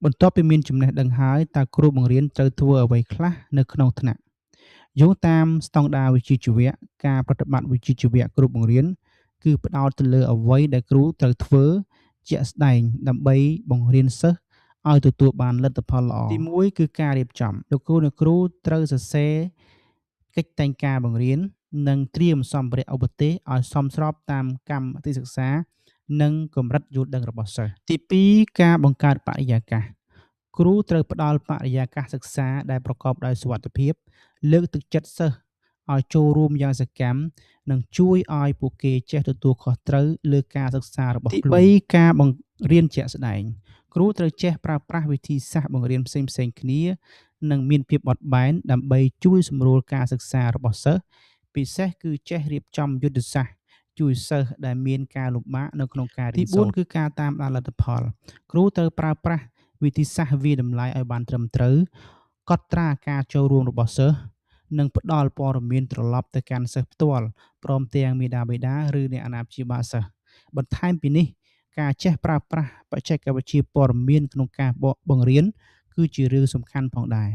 បន្ទាប់ពីមានចំណេះដឹងហើយតើគ្រូបង្រៀនត្រូវធ្វើអ្វីខ្លះនៅក្នុងថ្នាក់យោងតាមស្តង់ដារវិជ្ជាជីវៈការប្រតិបត្តិវិជ្ជាជីវៈគ្រូបង្រៀនគឺផ្ដោតទៅលើអ្វីដែលគ្រូត្រូវធ្វើជាក់ស្ដែងដើម្បីបង្រៀនសិស្សឲ្យទទួលបានលទ្ធផលល្អទីមួយគឺការរៀបចំលោកគ្រូត្រូវសរសេរកិច្ចតែងការបង្រៀននិងត្រៀមសម្ភារៈឧបទេសឲ្យសមស្របតាមកម្មវិធីសិក្សានិងកម្រិតយល់ដឹងរបស់សិស្សទីពីរការបង្កើតបរិយាកាសគ្រូត្រូវផ្ដល់បរិយាកាសសិក្សាដែលប្រកបដោយសុវត្ថិភាពលើកទឹកចិត្តសិស្សឲ្យចូលរួមយ៉ាងសកម្មនិងជួយឲ្យពួកគេចេះទទួលខុសត្រូវលើការសិក្សារបស់ខ្លួនទី3ការបង្រៀនជាក់ស្ដែងគ្រូត្រូវចេះប្រើប្រាស់វិធីសាស្ត្របង្រៀនផ្សេងៗគ្នានិងមានភាពបត់បែនដើម្បីជួយសម្រួលការសិក្សារបស់សិស្សពិសេសគឺចេះរៀបចំយុទ្ធសាស្ត្រជួយសិស្សដែលមានការលំបាកនៅក្នុងការរៀនសូត្រទី4គឺការតាមដានលទ្ធផលគ្រូត្រូវប្រើប្រាស់វិធីសាស្ត្រវាយតម្លៃឲ្យបានត្រឹមត្រូវកត់ត្រាការចូលរួមរបស់សិស្សនិងផ្ដល់ព័ត៌មានត្រឡប់ទៅកាន់សិស្សផ្ទាល់ព្រមទាំងមាតាបិតាឬអ្នកអាណាព្យាបាលសិស្សបន្ថែមពីនេះការចេះប្រើប្រាស់បច្ចេកវិទ្យាព័ត៌មានក្នុងការបង្រៀនគឺជារឿងសំខាន់ផងដែរ